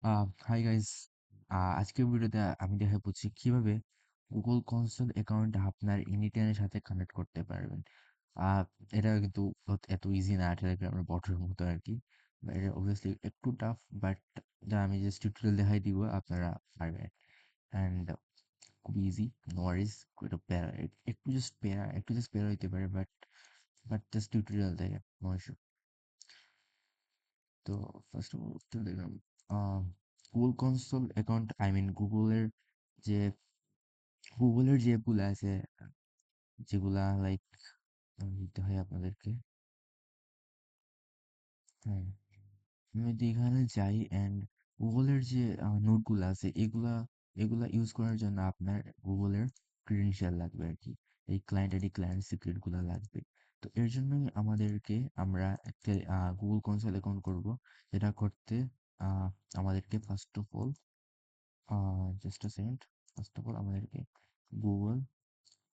Hi guys, আজকের ভিডিওতে আমি দেখাবো কিভাবে গুগল কনসোল অ্যাকাউন্ট আপনার এনিটাইমের সাথে কানেক্ট করতে পারবেন। আহ, এটা কিন্তু এত ইজি না, টেলিগ্রামের বটের মতো আর কি। এটা অবভিয়াসলি একটু টাফ, বাট যা আমি জাস্ট টিউটোরিয়াল দেখাই দিব, আপনারা পারবেন। অ্যান্ড খুব ইজি, নো ওয়ারিজ। একটু প্যারা, একটু জাস্ট প্যারা হইতে পারে, বাট জাস্ট টিউটোরিয়াল দেখে নো ইস্যু। তো first of all Telegram, Google console account, I mean যে গুগলের যে অ্যাপগুলো আছে, যেগুলা লাইক দিতে হয় আপনাদেরকে। হ্যাঁ, আমি যদি এখানে যাই অ্যান্ড গুগলের যে নোটগুলো আছে, এগুলা এগুলা ইউজ করার জন্য আপনার গুগলের ক্রেডেনশিয়াল লাগবে আর কি। এই ক্লায়েন্ট আইডি, ক্লায়েন্ট সিক্রেট গুলা লাগবে। তো এর জন্যই আমরা একটা গুগল কনসোল অ্যাকাউন্ট করব। যেটা করতে আহ, আমাদেরকে first of all, just a second, first of all আমাদেরকে গুগল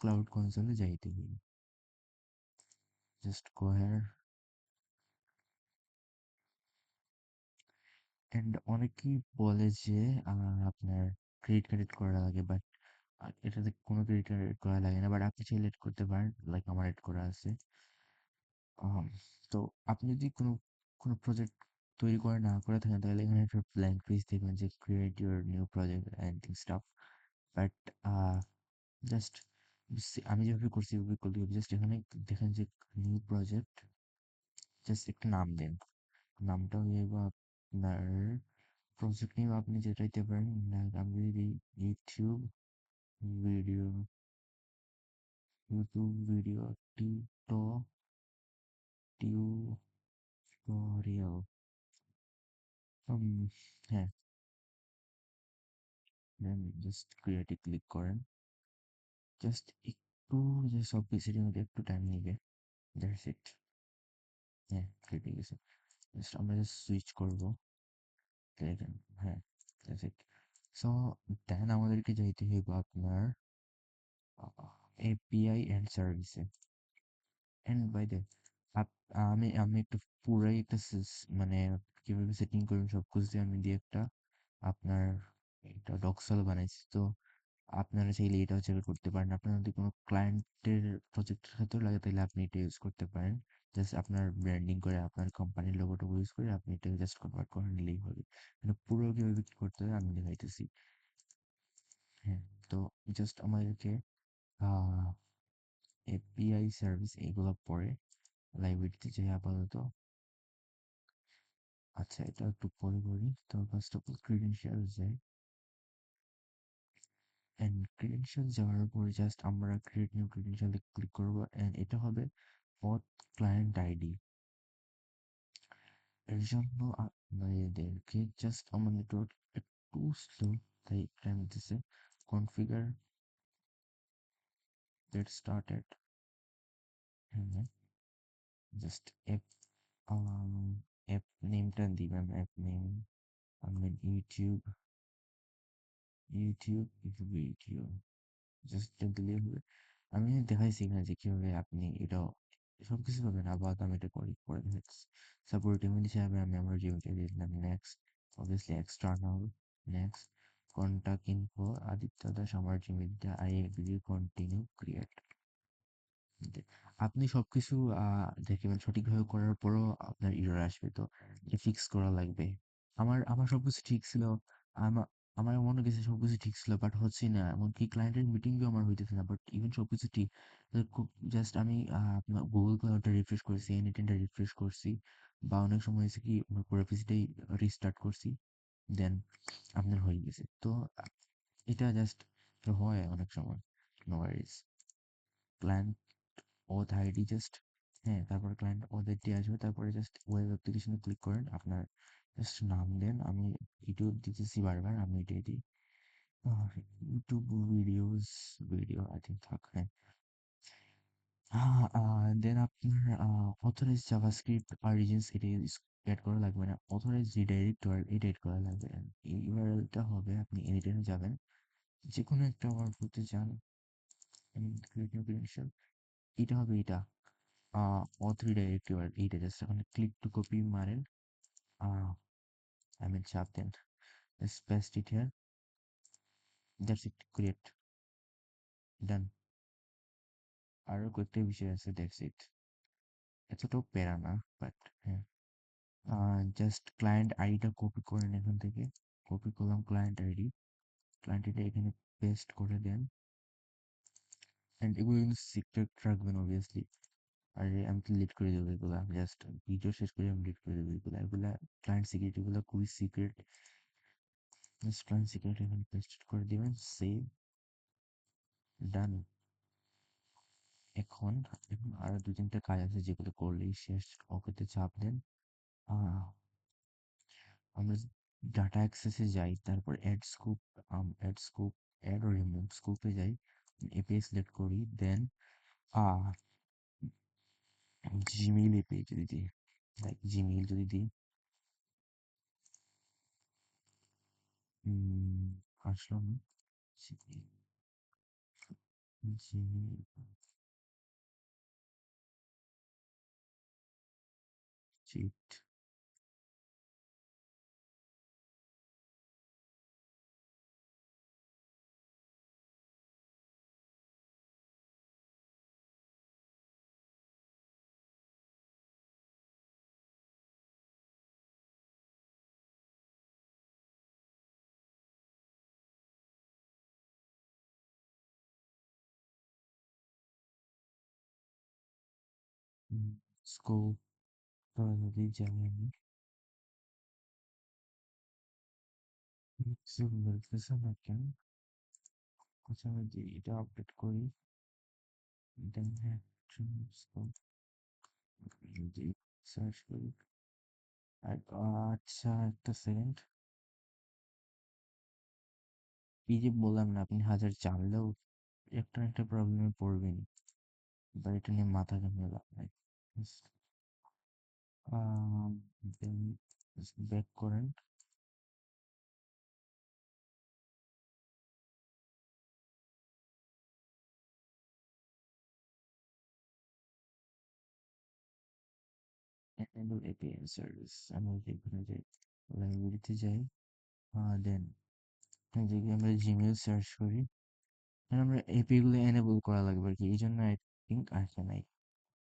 ক্লাউড কনসোলে যাইতে হবে। Just go hair. অ্যান্ড অনেকেই বলে যে আপনার ক্রেডিট কার্ড এড করা লাগে, বাট এটাতে কোনো ক্রেডিট কার্ড এড করা লাগে না, বাট আপনি চাইলে এড করতে পারেন, লাইক আমার এড করা আছে। আম, তো আপনি যদি কোনো প্রজেক্ট তৈরি করে না করে থাকেন, তাহলে এখানে একটা ব্ল্যাঙ্ক পেজ দেখবেন যে create your new project and staff. But just আমি যেভাবে করছি ওইভাবে করলে হবে। জাস্ট এখানে দেখেন যে নিউ প্রজেক্ট, জাস্ট একটা নাম দেন। নামটা হয়ে যাবে আপনার প্রজেক্ট নেম, আপনি যেটা দিতে পারেন। আমি যদি দিই ইউটিউব ভিডিও, টিউটো টিউটোরিয়াল। হুম, হ্যাঁ, দেন জাস্ট ক্রিয়েটে ক্লিক করেন। জাস্ট একটু, যে সব কিছুর মধ্যে একটু টাইম নিবে, দ্যাটস ইট। হ্যাঁ, কেটে গেছে। জাস্ট আমরা জাস্ট সুইচ করবো টেলিগ্রাম। হ্যাঁ, দ্যাটস ইট। সো দেন আমাদেরকে যাইতে হইব আপনার এপিআই এন্ড সার্ভিসে। এন্ড বাই দ্য, আমি একটু পুরাই একটা মানে কিভাবে সেটিং করবেন সবকিছু দিয়ে আমি দিয়ে একটা আপনার একটা ডক্সল বানাইছি। তো আপনারা চাইলে এটাও চেক করতে পারেন। আপনার যদি কোনো ক্লায়েন্টের প্রজেক্টের ক্ষেত্রেও লাগে, তাহলে আপনি এটা ইউজ করতে পারেন। জাস্ট আপনার ব্র্যান্ডিং করে, আপনার কোম্পানির লোগোটা ইউজ করে আপনি এটাকে জাস্ট কনভার্ট করে নিলেই হবে। মানে পুরো কিভাবে কি করতে হবে আমি দেখাইতেছি। হ্যাঁ, তো জাস্ট আমাদেরকে আহ এপিআই সার্ভিস এগুলো পরে লাইব্রেরিতে যাই আপাতত। আচ্ছা, এটা একটু পরে করি। তো ফার্স্ট অফ অল ক্রিডেনশিয়াল যাই, অ্যান্ড ক্রিডেনশিয়াল যাওয়ার পরে জাস্ট আমরা ক্রিয়েট নিউ ক্রিডেনশিয়ালে ক্লিক করবো, অ্যান্ড এটা হবে পথ ক্লায়েন্ট আইডি। এর জন্য আপনাদেরকে জাস্ট আমার নেটওয়ার্ক একটু স্লো, তাই টাইম দিতেছে। Configure, get started. হ্যাঁ, জাস্ট অ্যাপ, অ্যাপ নেমটা দিবেন। অ্যাপ নেম আমি ইউটিউব জাস্ট দিলে হবে। আমি দেখাইছি এখানে যে কিভাবে আপনি এটা সবকিছু পাবেন। আবার আমি এটা করি পরে দেখাচ্ছি। সাপোর্ট ইমেল হিসাবে আমি আমার জিমেলটা দিয়ে দিলাম next. Obviously external next. Contact info Aditya Das, আমার জিমেলটা। I agree, continue, create. আপনি সবকিছু দেখবেন সঠিকভাবে করার পরও আপনার এরর আসবে, তো এটা ফিক্স করা লাগবে। আমার সবকিছু ঠিক ছিল। আমা আমার মনে হইতেছে সবকিছু ঠিক ছিল, বাট হচ্ছেই না। এমনকি ক্লায়েন্টের মিটিংও আমার হইতেছে না। বাট ইভেন সবকিছু ঠিক। খুব জাস্ট আমি আপনার গুগল ক্লাউডটা রিফ্রেশ করছি, এনিটাইমটা রিফ্রেশ করছি, বা অনেক সময় হয়েছে কি আমার পুরো পিসিটাই রিস্টার্ট করছি। দেন আপনার হয়ে গেছে। তো এটা জাস্ট হয় অনেক সময়। No worries. Client auth ID just, হ্যাঁ, তারপর ক্লায়েন্ট ওদেরটি আসবে। তারপরে জাস্ট ওয়েব অ্যাপ্লিকেশনে ক্লিক করেন। আপনার জাস্ট নাম দেন। আমি ইউটিউব দিতেছি বারবার, আমি এটাই দিই। YouTube videos, video I think থাক, হ্যাঁ। দেন আপনার অথরাইজ জাভাস্ক্রিপ্ট অরিজিনস এটা অ্যাড করা লাগবে না। অথরাইজ রিডাইরেক্ট এটা এড করা লাগবে। এই ইউআরএলটা হবে, আপনি এনিটাইমে যাবেন, যে কোনো একটা ওয়ার্ক করতে চান, ক্রিয়েট নিউ ক্রেডেনশিয়াল, এটা হবে এটা। অথ রিডাইরেক্ট এইটা জাস্ট ওখানে ক্লিক টু কপি মারেন। আই মিন চাপ দেন। Let's paste it here. That's it. Create. Done. আরো কয়েকটা বিষয় আছে, দ্যাটস ইট। এতটাও প্যারা না, বাট হ্যাঁ। জাস্ট ক্লায়েন্ট আইডিটা কপি করেন এখান থেকে। কপি করলাম ক্লায়েন্ট আইডি। ক্লায়েন্ট আইডি এখানে পেস্ট করে দেন। অ্যান্ড এগুলো কিন্তু সিক্রেট রাখবেন অবভিয়াসলি। আর আমি তো লিড করে দেবো এগুলো, জাস্ট ভিডিও শেষ করে আমি লিড করে দেবো এগুলো। এগুলা ক্লায়েন্ট সিক্রেট, এগুলো খুবই সিক্রেট। জাস্ট ক্লায়েন্ট সিক্রেট এখানে পেস্ট করে দিবেন। সেভ। ডান। এখন এখন আরো দু তিনটা কাজ আছে যেগুলো করলেই শেষ। ওকেতে চাপ দেন। আহ, আমরা ডাটা অ্যাক্সেসে যাই, তারপর অ্যাড স্কুপ অ্যাড ও রিমুভ স্কুপে যাই, এপিআই সিলেক্ট করি, দেন জিমেইল এপিআই যদি দিই, লাইক জিমেইল যদি দিই, আসলো না। Gmail, Gmail, cheat. স্কোপ যদি যাই আমি, বলতেছে না কেন? আচ্ছা আমি এটা আপডেট করি, দেন হ্যাঁ স্কোপ সার্চ করি। আচ্ছা একটা সেকেন্ড। এই যে বললাম না, আপনি হাজার জানলেও একটা না একটা প্রবলেমে পড়বেন, বা এটা নিয়ে মাথা ঘামিয়ে লাভ নাই। দেন ব্যাক করেন। enable API সার্ভিস, আমরা এখানে যাই, লাইব্রেরিতে যাই, দেন যে আমরা জিমেল সার্চ করি। আমরা এপিআই গুলো এনেবল করা লাগবে আর কি, এই জন্য আই থিঙ্ক আসে নাই।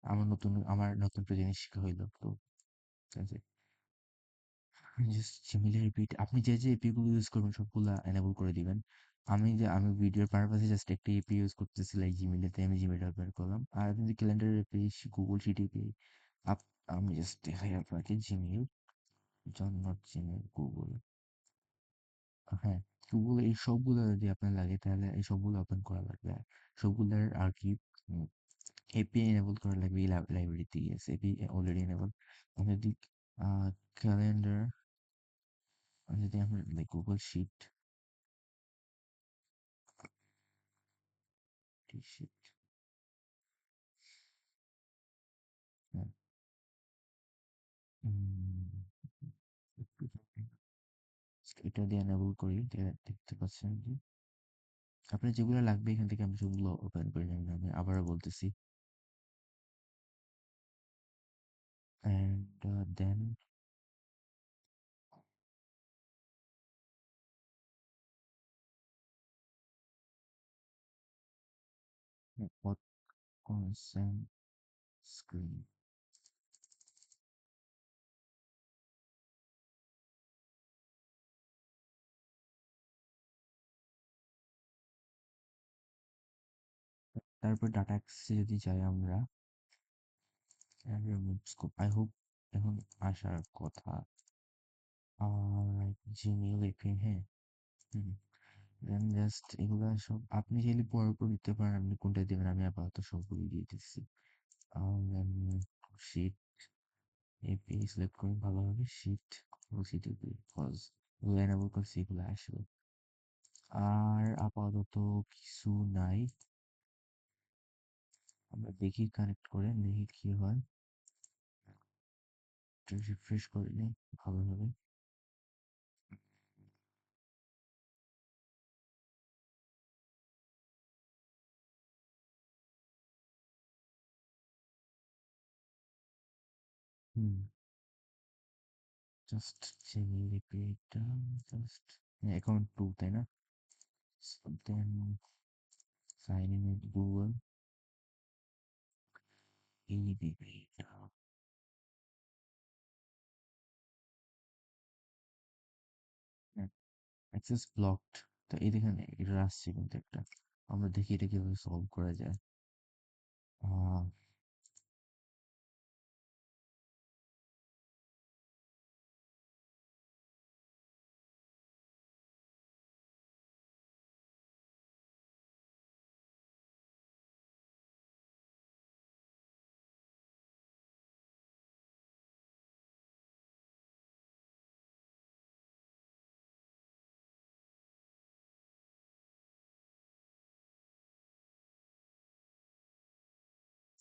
আমার নতুন একটা জিনিস শেখা হইলো তো। জাস্ট জিমেইলের রিপিট, আপনি যে যে এপি গুলো ইউজ করবেন সবগুলা এনেবল করে দিবেন। আমি ভিডিওর পারপাসে জাস্ট একটা এপি ইউজ করতেছি, লাইক জিমেইলে, তাই আমি জিমেইল ব্যবহার করলাম। আর আপনি যদি calendar API, Google sheet API, আপ আমি জাস্ট দেখাই আপনাকে জিমেইল, জন নট জিমেইল, গুগল। হ্যাঁ, গুগল এই সবগুলো যদি আপনার লাগে তাহলে এই সবগুলো ওপেন করা লাগবে। সবগুলোর আর কি এপিআই এনেবল করা লাগবে। এই লাইব্রেরিতে গিয়েছে এপি অলরেডি এনেবল। আমি যদি ক্যালেন্ডার, যদি আমরা লাইক গুগল শিট, শিট, হ্যাঁ, একটু এটা দিয়ে এনেবল করি, দেখতে পাচ্ছেন যে আপনার যেগুলো লাগবে এখান থেকে আমি সেগুলো ওপেন করে নেবেন। আমি আবারও বলতেছি, অ্যান্ড দেন কনসেন্ট স্ক্রিন। তারপর ডাটা অ্যাক্সেসে যদি যাই আমরা, স্কোপ আই হোপ এখন আসার কথা। জিমেইল এপি, হ্যাঁ। দেন জাস্ট এগুলা সব আপনি চাইলে পরের উপর দিতে পারেন, আপনি কোনটা দেবেন, আমি আপাতত সবগুলো দিয়ে দিচ্ছি। দেন শিট এপি সিলেক্ট করুন ভালোভাবে, শিট ও সিটিপি, কজ এগুলো এনেবল করছি, এগুলো আসবে। আর আপাতত কিছু নাই। আমরা দেখি কানেক্ট করে দেখি কি হয়, একটু রিফ্রেশ করে নিই ভালোভাবে। হুম, জাস্ট জেনারেট এটা জাস্ট অ্যাকাউন্ট 2 তাই না? So then sign in with Google এই দিবে এটা অ্যাক্সেস ব্লকড। তো এই দেখেন এরর আসছে কিন্তু একটা। আমরা দেখি এটা কিভাবে সলভ করা যায়। আহ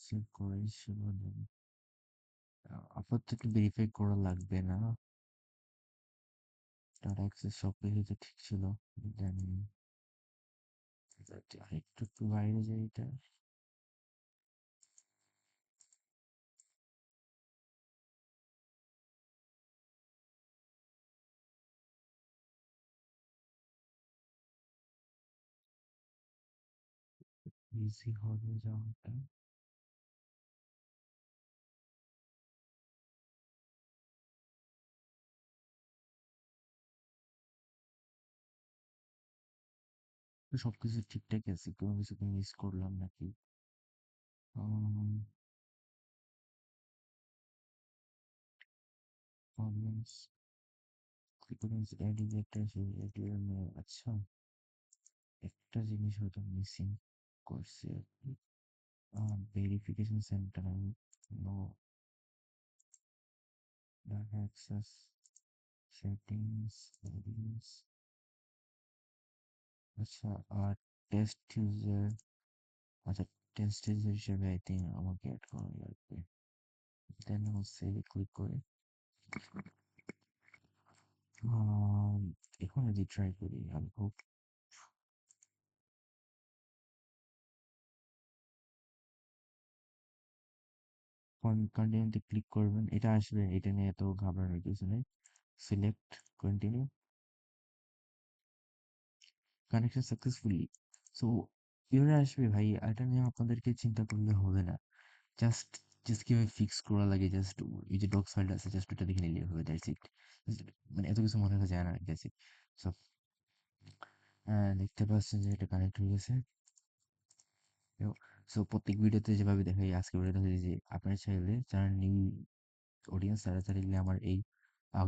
সেভ করাই ছিল না। আপাতত একটু ভেরিফাই করা লাগবে না। ডাটা অ্যাক্সেস সব কিছু তো ঠিক ছিল। দেন আরেকটু একটু বাইরে যাই এটা। ইজি হবে যাওয়াটা। তো সবকিছু ঠিকঠাক আছে, কোনো কিছু তো মিস করলাম নাকি? অডিয়েন্স ক্লিক এডিট একটা সেই আচ্ছা একটা জিনিস হয়তো মিসিং করছে আর কি। Verification centre no data access settings settings আচ্ছা আর টেস্ট ইউজার আচ্ছা টেস্ট ইউজার হিসেবে আই থিঙ্ক আমাকে অ্যাড করা লাগবে। দেন হচ্ছে ক্লিক করে আহ, এখন যদি ট্রাই করি আমি হোপ কন্টিনিউতে ক্লিক করবেন এটা আসবে, এটা নিয়ে এত ঘাবড়ানোর কিছু নেই। Select continue connection successfully. So কিভাবে আসবে ভাই এটা নিয়ে আপনাদেরকে চিন্তা করলে হবে না। জাস্ট জাস্ট কিভাবে ফিক্স করা লাগে জাস্ট এই যে ডক্স ফাইলটা আছে জাস্ট ওটা দেখে নিলে হবে, দ্যাটস ইট। মানে এত কিছু মনে রাখা যায় না, দ্যাটস ইট। সো দেখতে পাচ্ছেন যে এটা কানেক্ট হয়ে গেছে। সো প্রত্যেক ভিডিওতে যেভাবে দেখাই আজকে ভিডিওতে হয়েছে যে আপনার চাইলে যারা নিউ অডিয়েন্স তারা চাইলে আমার এই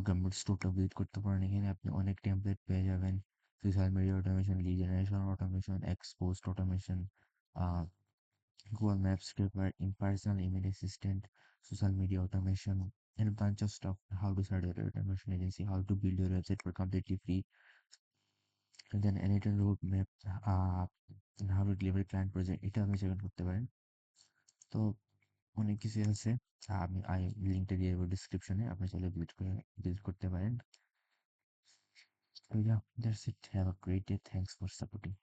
গামবেট স্টোরটা ভিজিট করতে পারেন। এখানে আপনি অনেক টেমপ্লেট পেয়ে যাবেন। Social media automation, lead generation automation, exposed automation, Google Maps Scraper, impersonal email assistant, social media automation, and a bunch of stuff. How to start your automation agency, how to build your website for completely free, and then editor roadmap, and how to deliver client project. এটা আপনি seven করতে পারেন। তো অনেক কিছুই আছে। আমি লিঙ্কটা দিয়ে দেবো ডিসক্রিপশনে, আপনি চাইলে ভিজিট করতে পারেন। So yeah, that's it. Have a great day. Thanks for supporting.